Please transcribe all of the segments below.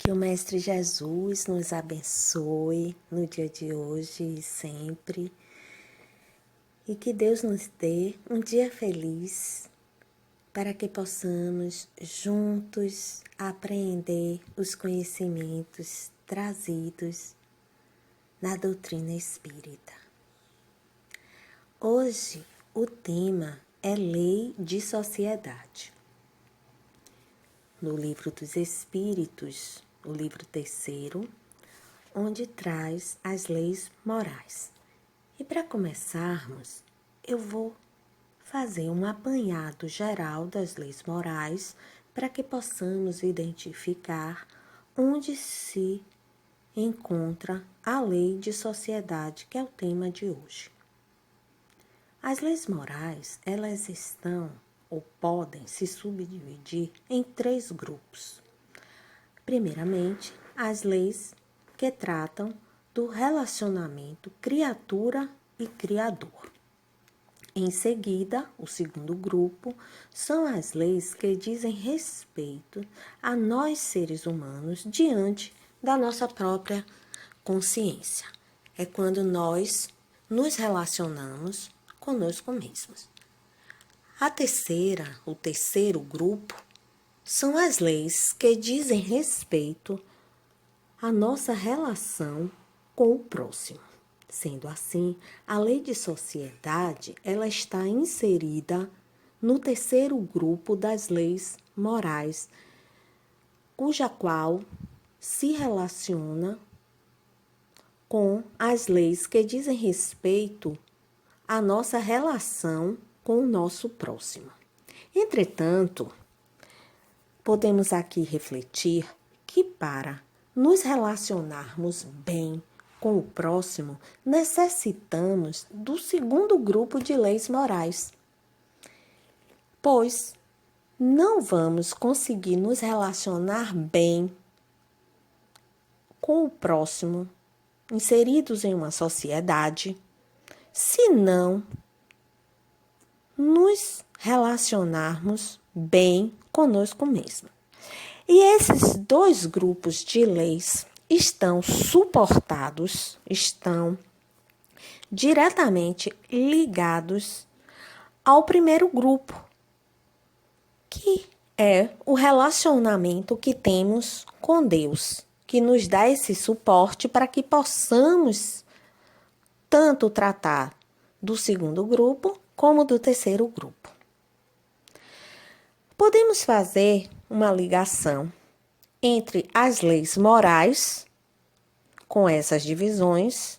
Que o Mestre Jesus nos abençoe no dia de hoje e sempre. E que Deus nos dê um dia feliz para que possamos juntos aprender os conhecimentos trazidos na doutrina espírita. Hoje o tema é Lei de Sociedade. No Livro dos Espíritos, o livro 3º, onde traz as leis morais. E para começarmos, eu vou fazer um apanhado geral das leis morais para que possamos identificar onde se encontra a lei de sociedade, que é o tema de hoje. As leis morais, elas estão ou podem se subdividir em 3 grupos. Primeiramente, as leis que tratam do relacionamento criatura e criador. Em seguida, o segundo grupo são as leis que dizem respeito a nós seres humanos diante da nossa própria consciência. É quando nós nos relacionamos conosco mesmos. O terceiro grupo, são as leis que dizem respeito à nossa relação com o próximo. Sendo assim, a lei de sociedade, ela está inserida no terceiro grupo das leis morais, cuja qual se relaciona com as leis que dizem respeito à nossa relação com o nosso próximo. Entretanto, podemos aqui refletir que para nos relacionarmos bem com o próximo, necessitamos do segundo grupo de leis morais, pois não vamos conseguir nos relacionar bem com o próximo, inseridos em uma sociedade, se não nos relacionarmos bem conosco mesmo. E esses 2 grupos de leis estão suportados, estão diretamente ligados ao primeiro grupo, que é o relacionamento que temos com Deus, que nos dá esse suporte para que possamos tanto tratar do segundo grupo como do terceiro grupo. Podemos fazer uma ligação entre as leis morais, com essas divisões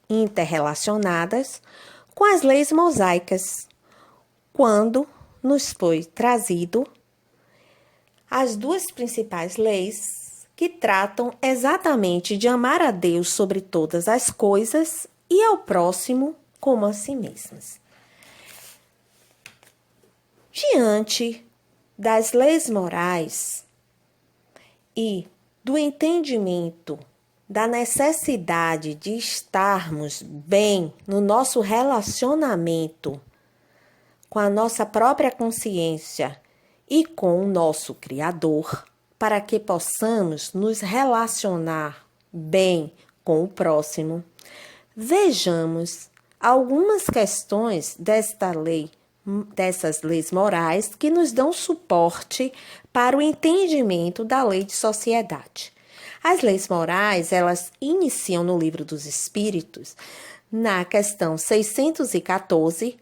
interrelacionadas, com as leis mosaicas, quando nos foi trazido as 2 principais leis que tratam exatamente de amar a Deus sobre todas as coisas e ao próximo como a si mesmos. Diante das leis morais e do entendimento da necessidade de estarmos bem no nosso relacionamento com a nossa própria consciência e com o nosso Criador, para que possamos nos relacionar bem com o próximo, vejamos algumas questões dessas leis morais que nos dão suporte para o entendimento da lei de sociedade. As leis morais, elas iniciam no Livro dos Espíritos, na questão 614,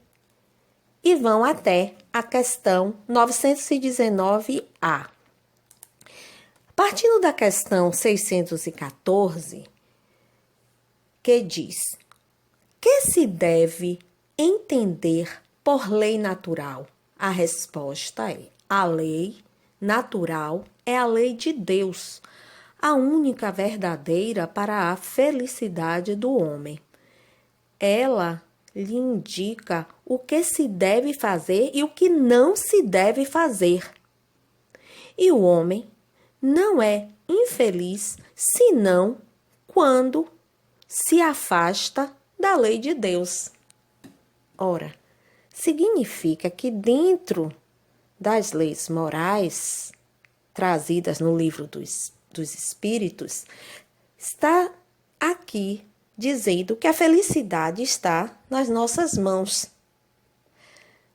e vão até a questão 919A. Partindo da questão 614, que diz: que se deve entender por lei natural? A resposta é: a lei natural é a lei de Deus, a única verdadeira para a felicidade do homem. Ela lhe indica o que se deve fazer e o que não se deve fazer. E o homem não é infeliz senão quando se afasta da lei de Deus. Ora, significa que dentro das leis morais trazidas no Livro dos dos Espíritos, está aqui dizendo que a felicidade está nas nossas mãos,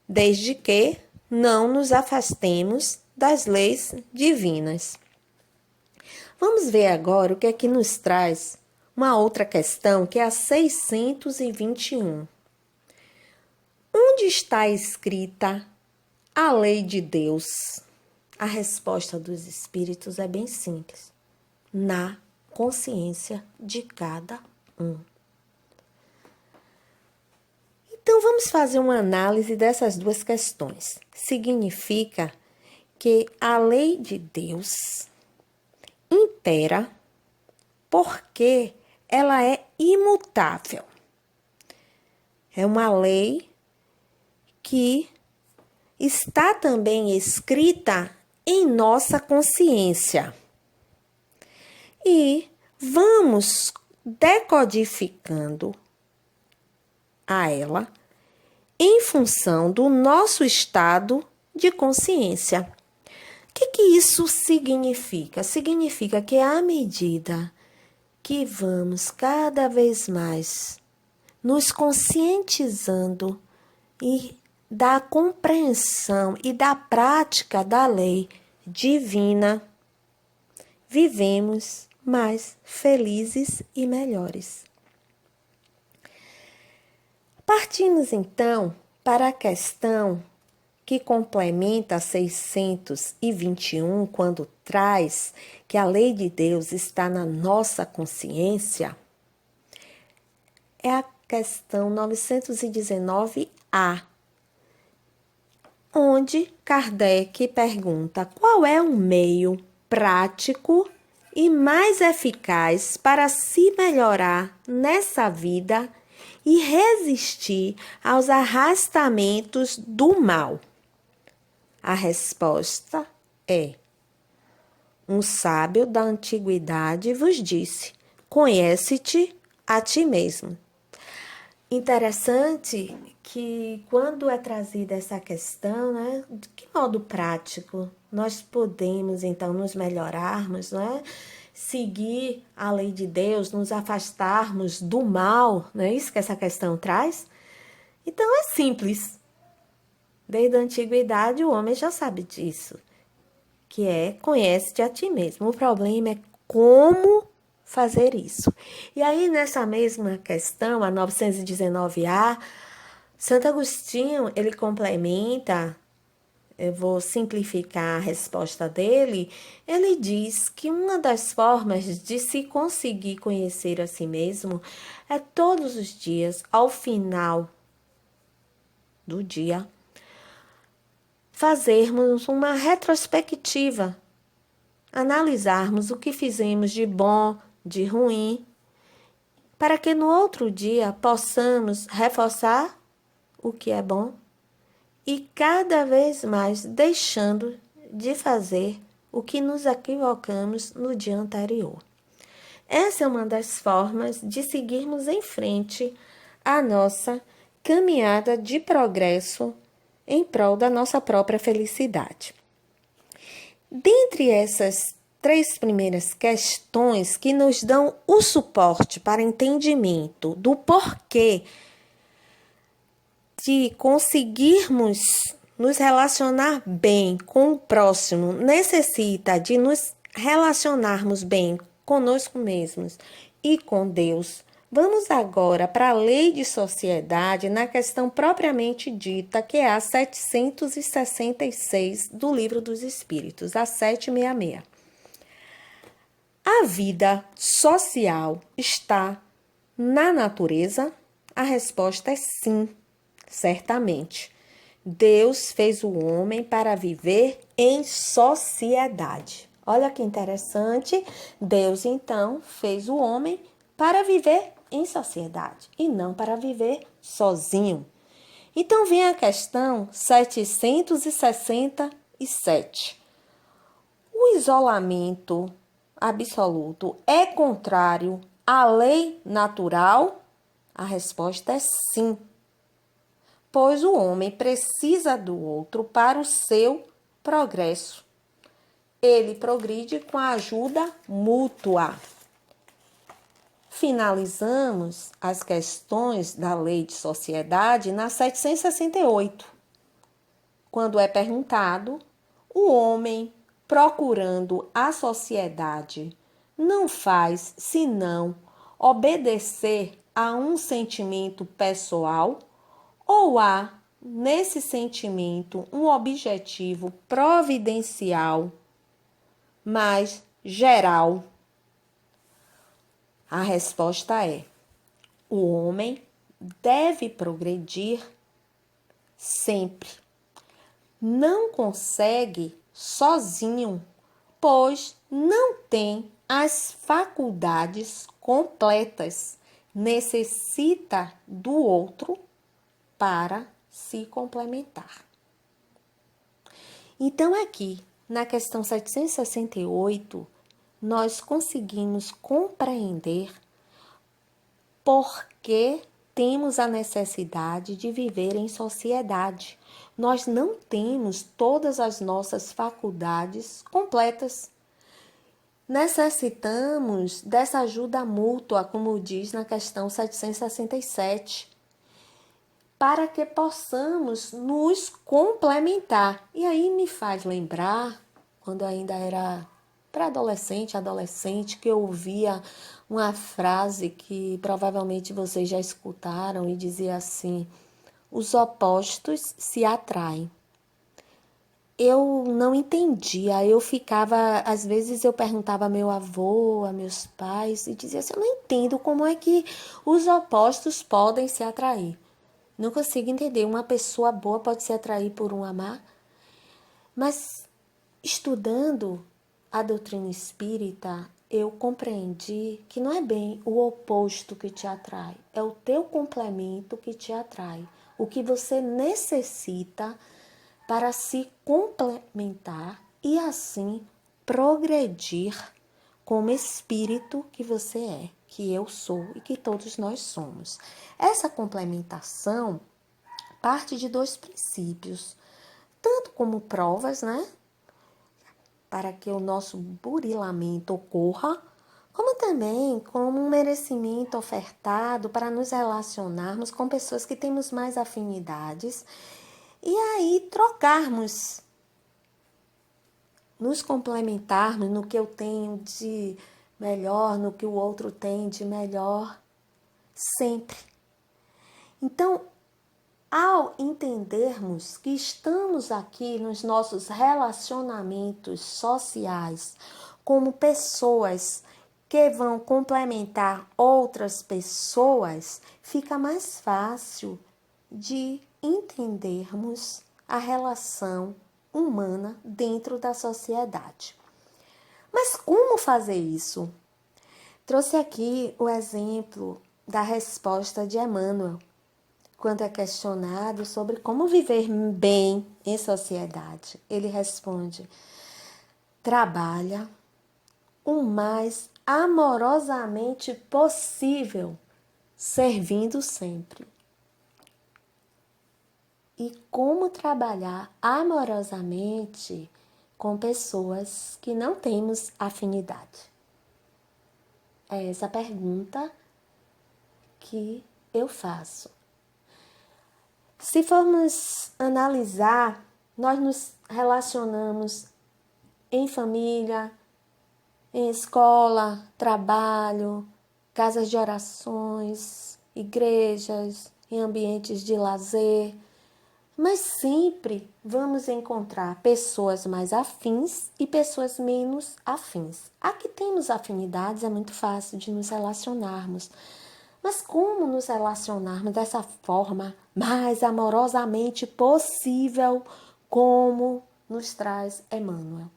desde que não nos afastemos das leis divinas. Vamos ver agora o que é que nos traz uma outra questão, que é a 621. Onde está escrita a lei de Deus? A resposta dos Espíritos é bem simples: na consciência de cada um. Então, vamos fazer uma análise dessas duas questões. Significa que a lei de Deus impera porque ela é imutável. É uma lei que está também escrita em nossa consciência. E vamos decodificando a ela em função do nosso estado de consciência. O que isso significa? Significa que à medida que vamos cada vez mais nos conscientizando e da compreensão e da prática da lei divina, vivemos mais felizes e melhores. Partimos então para a questão que complementa a 621, quando traz que a lei de Deus está na nossa consciência. É a questão 919A, onde Kardec pergunta qual é o meio prático e mais eficaz para se melhorar nessa vida e resistir aos arrastamentos do mal. A resposta é: um sábio da antiguidade vos disse: conhece-te a ti mesmo. Interessante que quando é trazida essa questão, né, de que modo prático nós podemos então nos melhorarmos, né? Seguir a lei de Deus, nos afastarmos do mal, não é isso que essa questão traz? Então é simples. Desde a antiguidade o homem já sabe disso, que é conhece-te a ti mesmo. O problema é como fazer isso. E aí nessa mesma questão, a 919A, Santo Agostinho, ele complementa, eu vou simplificar a resposta dele, ele diz que uma das formas de se conseguir conhecer a si mesmo é todos os dias, ao final do dia, fazermos uma retrospectiva, analisarmos o que fizemos de bom, de ruim, para que no outro dia possamos reforçar o que é bom e cada vez mais deixando de fazer o que nos equivocamos no dia anterior. Essa é uma das formas de seguirmos em frente a nossa caminhada de progresso em prol da nossa própria felicidade. Dentre essas 3 primeiras questões que nos dão o suporte para entendimento do porquê de conseguirmos nos relacionar bem com o próximo, necessita de nos relacionarmos bem conosco mesmos e com Deus. Vamos agora para a lei de sociedade na questão propriamente dita, que é a 766 do Livro dos Espíritos, a 766. A vida social está na natureza? A resposta é sim, certamente. Deus fez o homem para viver em sociedade. Olha que interessante. Deus, então, fez o homem para viver em sociedade e não para viver sozinho. Então, vem a questão 767. O isolamento absoluto é contrário à lei natural? A resposta é sim, pois o homem precisa do outro para o seu progresso. ele progride com a ajuda mútua. Finalizamos as questões da Lei de Sociedade na 768, quando é perguntado: o homem, procurando a sociedade, não faz senão obedecer a um sentimento pessoal ou há nesse sentimento um objetivo providencial mais geral? A resposta é: o homem deve progredir sempre. Não consegue sozinho, pois não tem as faculdades completas. Necessita do outro para se complementar. Então, aqui, na questão 768, nós conseguimos compreender por que temos a necessidade de viver em sociedade. Nós não temos todas as nossas faculdades completas. Necessitamos dessa ajuda mútua, como diz na questão 767, para que possamos nos complementar. E aí me faz lembrar, quando eu ainda era pré-adolescente, adolescente, que eu ouvia uma frase que provavelmente vocês já escutaram e dizia assim: os opostos se atraem. Eu não entendia, eu ficava, às vezes eu perguntava a meu avô, a meus pais, e dizia assim: eu não entendo como é que os opostos podem se atrair. Não consigo entender, uma pessoa boa pode se atrair por um má, mas estudando a doutrina espírita, eu compreendi que não é bem o oposto que te atrai, é o teu complemento que te atrai, o que você necessita para se complementar e assim progredir como espírito que você é, que eu sou e que todos nós somos. Essa complementação parte de dois princípios, tanto como provas, né, para que o nosso burilamento ocorra, como também como um merecimento ofertado para nos relacionarmos com pessoas que temos mais afinidades e aí trocarmos, nos complementarmos no que eu tenho de melhor, no que o outro tem de melhor, sempre. Então, ao entendermos que estamos aqui nos nossos relacionamentos sociais como pessoas que vão complementar outras pessoas, fica mais fácil de entendermos a relação humana dentro da sociedade. Mas como fazer isso? Trouxe aqui o exemplo da resposta de Emmanuel, quando é questionado sobre como viver bem em sociedade. Ele responde: trabalha o mais amorosamente possível, servindo sempre. E como trabalhar amorosamente com pessoas que não temos afinidade? É essa pergunta que eu faço. Se formos analisar, nós nos relacionamos em família, em escola, trabalho, casas de orações, igrejas, em ambientes de lazer, mas sempre vamos encontrar pessoas mais afins e pessoas menos afins. Aqui temos afinidades, é muito fácil de nos relacionarmos. Mas como nos relacionarmos dessa forma mais amorosamente possível, como nos traz Emmanuel?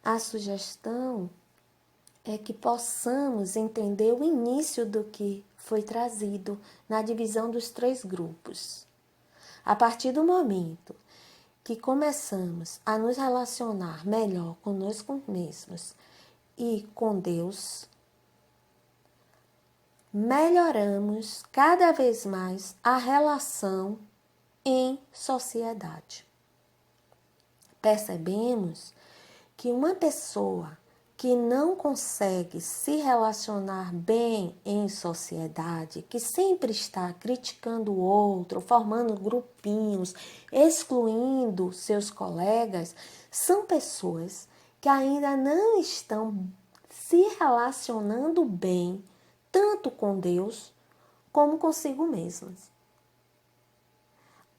A sugestão é que possamos entender o início do que foi trazido na divisão dos 3 grupos. A partir do momento que começamos a nos relacionar melhor conosco mesmos e com Deus, melhoramos cada vez mais a relação em sociedade. percebemos que uma pessoa que não consegue se relacionar bem em sociedade, que sempre está criticando o outro, formando grupinhos, excluindo seus colegas, são pessoas que ainda não estão se relacionando bem, tanto com Deus como consigo mesmas.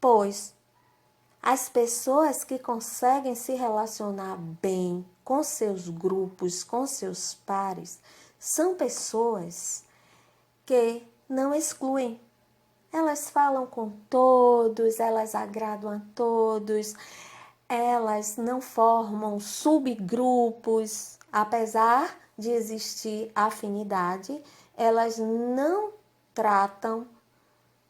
Pois as pessoas que conseguem se relacionar bem com seus grupos, com seus pares, são pessoas que não excluem. Elas falam com todos, elas agradam a todos, elas não formam subgrupos, apesar de existir afinidade, elas não tratam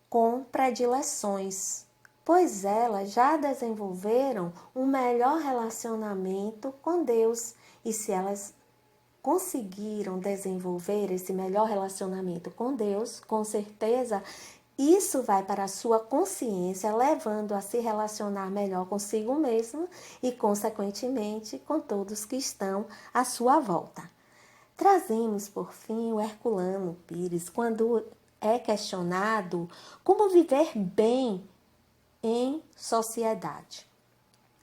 com predileções, pois elas já desenvolveram um melhor relacionamento com Deus. E se elas conseguiram desenvolver esse melhor relacionamento com Deus, com certeza isso vai para a sua consciência, levando a se relacionar melhor consigo mesmo e, consequentemente, com todos que estão à sua volta. Trazemos, por fim, o Herculano Pires, quando é questionado como viver bem em sociedade.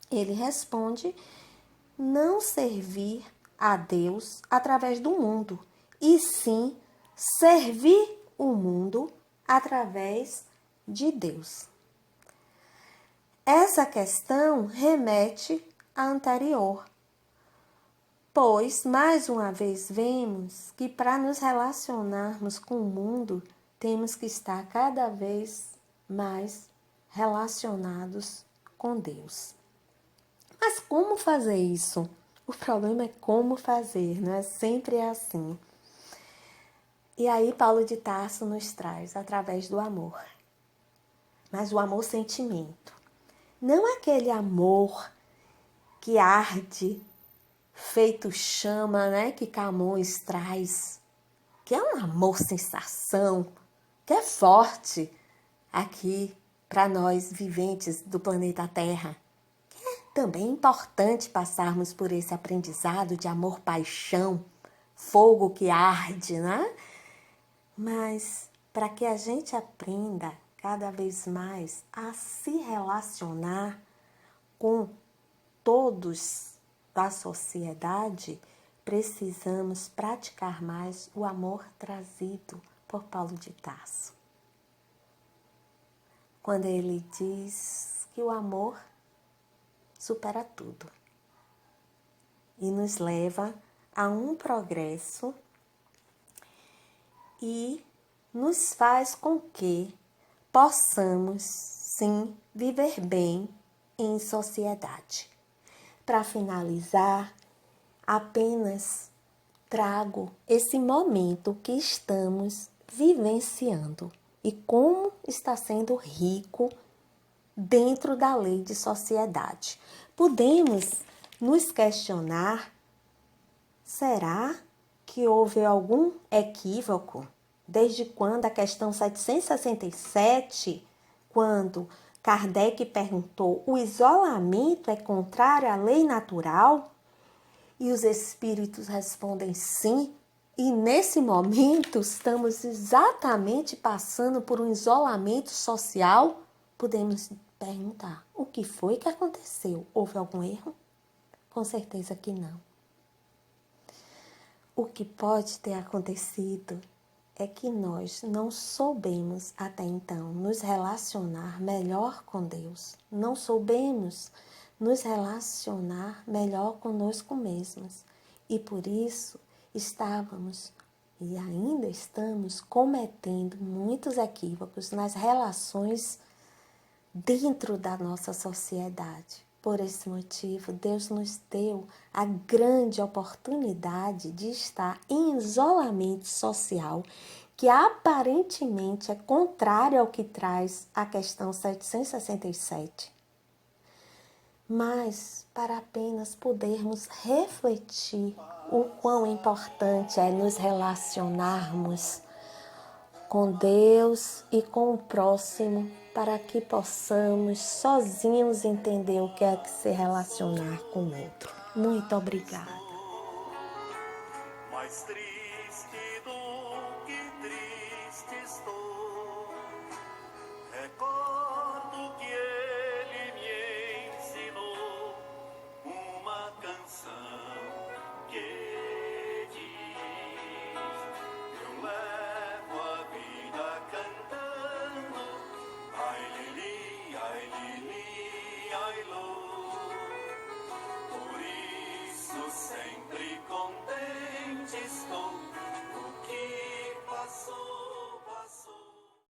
Ele responde: não servir a Deus através do mundo, e sim servir o mundo através de Deus. Essa questão remete à anterior, pois, mais uma vez, vemos que para nos relacionarmos com o mundo, temos que estar cada vez mais relacionados com Deus. Mas como fazer isso? O problema é como fazer, não é? Sempre é assim. E aí Paulo de Tarso nos traz através do amor. Mas o amor sentimento. Não aquele amor que arde, feito chama, né? Que Camões traz. Que é um amor sensação, que é forte aqui para nós viventes do planeta Terra. É também importante passarmos por esse aprendizado de amor-paixão, fogo que arde, né? Mas para que a gente aprenda cada vez mais a se relacionar com todos da sociedade, precisamos praticar mais o amor trazido por Paulo de Tarso. Quando ele diz que o amor supera tudo e nos leva a um progresso e nos faz com que possamos, sim, viver bem em sociedade. Para finalizar, apenas trago esse momento que estamos vivenciando e como está sendo rico dentro da lei de sociedade. Podemos nos questionar: será que houve algum equívoco desde quando a questão 767, quando Kardec perguntou: o isolamento é contrário à lei natural? E os espíritos respondem sim. E nesse momento estamos exatamente passando por um isolamento social? Podemos perguntar: o que foi que aconteceu? Houve algum erro? Com certeza que não. O que pode ter acontecido é que nós não soubemos até então nos relacionar melhor com Deus. Não soubemos nos relacionar melhor conosco mesmos. E por isso estávamos e ainda estamos cometendo muitos equívocos nas relações dentro da nossa sociedade. Por esse motivo, Deus nos deu a grande oportunidade de estar em isolamento social, que aparentemente é contrário ao que traz a questão 767. Mas para apenas podermos refletir o quão importante é nos relacionarmos com Deus e com o próximo para que possamos sozinhos entender o que é que se relacionar com o outro. Muito obrigada.